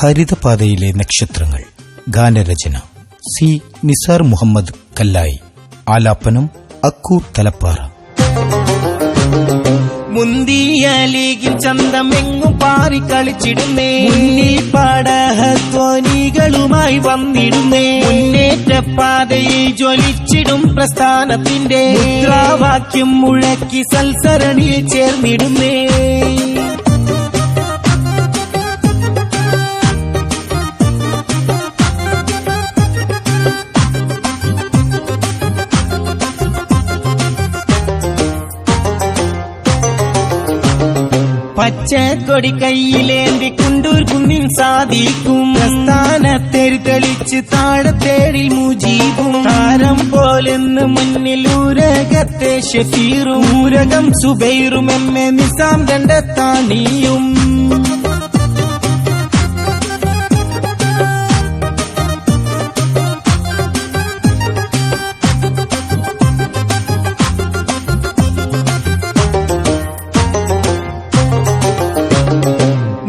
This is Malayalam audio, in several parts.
ഹരിതപാതയിലെ നക്ഷത്രങ്ങൾ. ഗാനരചന സി നിസാർ മുഹമ്മദ് കല്ലായി. ആലാപനം അക്കൂർ തലപ്പാറ. മുന്തിയ ലീഗിൽ ചന്തമെങ്ങും പാറി കളിച്ചിടുന്നേ, മുന്നിൽ പാടഹധ്വനികളുമായി വന്നിടുന്നേ, മുന്നേറ്റപ്പാതയിൽ ജ്വലിച്ചിടും പ്രസ്ഥാനത്തിന്റെ മുദ്രാവാക്യം മുഴക്കി സൽസരണിയിൽ ചേർന്നിടുന്നേ. പച്ചക്കൊടി കയ്യിലേന്തി കുണ്ടൂർ കുന്നിൻ സാധിക്കും പ്രസ്ഥാനത്തേരി തെളിച്ച് താഴത്തേടിൽ മുജീബും താരം പോലെന്ന് മുന്നിൽ ഊരകത്തെ ഷഫീറും ഊരകം സുബൈറും എമ്മെ നിസാം രണ്ടത്താണിയും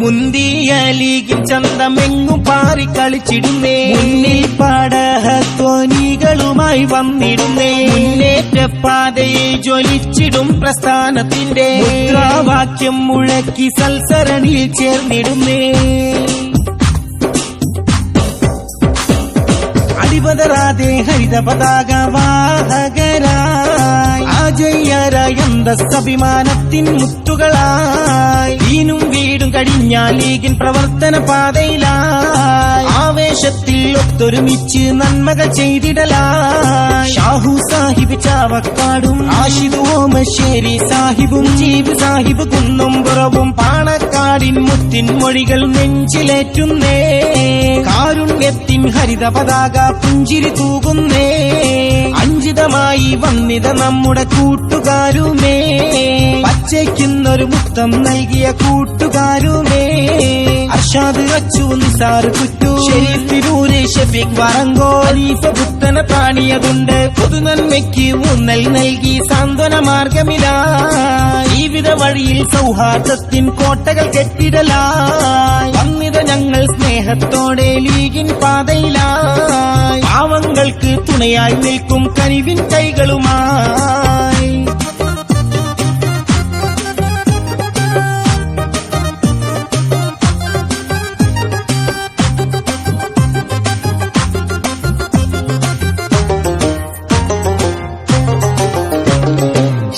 മുന്തിയ ലീഗിൽ ചന്തമെങ്ങും പാറി കളിച്ചിടുന്നേ, മുന്നിൽ പാടഹധ്വനികളുമായി വന്നിടുന്നേ, മുന്നേറ്റപ്പാതയിൽ ജ്വലിച്ചിടും പ്രസ്ഥാനത്തിന്റെ മുദ്രാവാക്യം മുഴക്കി സൽസരണിയിൽ ചേർന്നിടുന്നേ. അടിപതറാതെ ഹരിത പതാക വാഹകരായി അഭിമാനത്തിൻ മുത്തുകളായി ഈനും വീടും കഴിഞ്ഞ ലീഗിൻ പ്രവർത്തന പാതയിലായി ആവേശത്തിൽ ഒത്തൊരുമിച്ച് നന്മകൾ ചെയ്തിടലായി ഷാഹു സാഹിബ് ചാവക്കാടും ആഷിദ് ഓമശ്ശേരി സാഹിബും ജീബ് സാഹിബ് കുന്നുംപുറവും പാണക്കാടിൻ മുത്തിൻ മൊഴികൾ നെഞ്ചിലേറ്റുന്നേ. കാരുണ്യത്തിൻ ഹരിത പതാക പുഞ്ചിരി തൂകുന്നേ. അഞ്ചിതമായി വന്നിത നമ്മുടെ കൂട്ടുകാരുമേ, പച്ചയ്ക്കുന്നൊരു മുത്തം നൽകിയ കൂട്ടുകാരുമേ. അർഷാദ് അച്ചു നിസാർ കുറ്റു ഷെരീഫ് തിരൂര് ഷഫീഖ് വറങ്കോ ഖലീഫ പുത്തന താണിയതുണ്ട്. പൊതുനന്മയ്ക്ക് ഊന്നൽ നൽകി സാന്ത്വന മാർഗമിലായി ജീവിത വഴിയിൽ സൗഹാർദ്ദത്തിൻ കോട്ടകൾ കെട്ടിടലായി വന്നിത ഞങ്ങൾ സ്നേഹത്തോടെ ലീഗിൻ പാതയിലായി പാവങ്ങൾക്ക് തുണയായി നിൽക്കും കനിവിൻ കൈകളുമായി.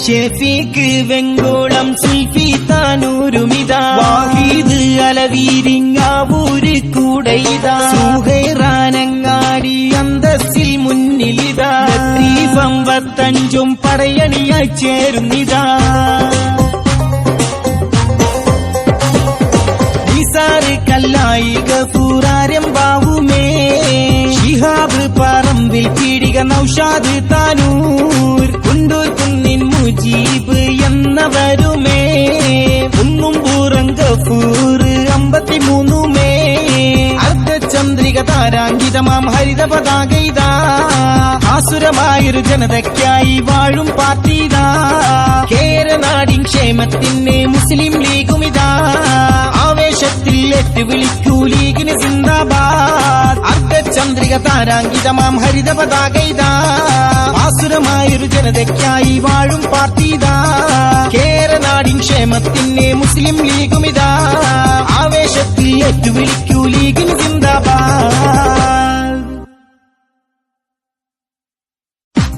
ഷെഫീഖ് വെങ്കോളം സുൽഫി താനൂരുമിതാ വാഹിദ് അലവീരിങ്ങാവൂര് കൂടെയിതാ സുഹൈറാനങ്ങാടി അന്തസ്സിൽ മുന്നിലിതാ 55 പടയണിയായി ചേരുന്നിതാ. നിസാറ് കല്ലായി ഗഫൂറാരംഭാവുമേ ശിഹാബ് പറമ്പിൽ പീടിക നൗഷാദ് താനൂർ കുണ്ടൂർ കുന്നിൻ മുജീബ് എന്നവരുമേ കുന്നുംപൂറം ഗഫൂർ 53 അർദ്ധചന്ദ്രിക താരാങ്കിതമാം ഹരിത പതാകയിതാ ആസുരമായൊരു ജനതയ്ക്കായി വാഴും പാർട്ടിതാ കേരനാടിൻ ക്ഷേമത്തിന് മുസ്ലിം ലീഗുമിതാ ആവേശത്തിൽ എട്ട് വിളിക്കൂ ലീഗിന് സിന്ദാബാദ്. അർദ്ധചന്ദ്രിക താരാങ്കിതമാം ഹരിത പതാകയിതാ ആസുരമായൊരു ജനതയ്ക്കായി വാഴും പാർട്ടിതാ കേരനാടിൻ ക്ഷേമത്തിന് മുസ്ലിം ലീഗുമിതാ ആവേശത്തിൽ എട്ട് വിളിക്കൂ ലീഗിന് സിന്ദാബാദ്.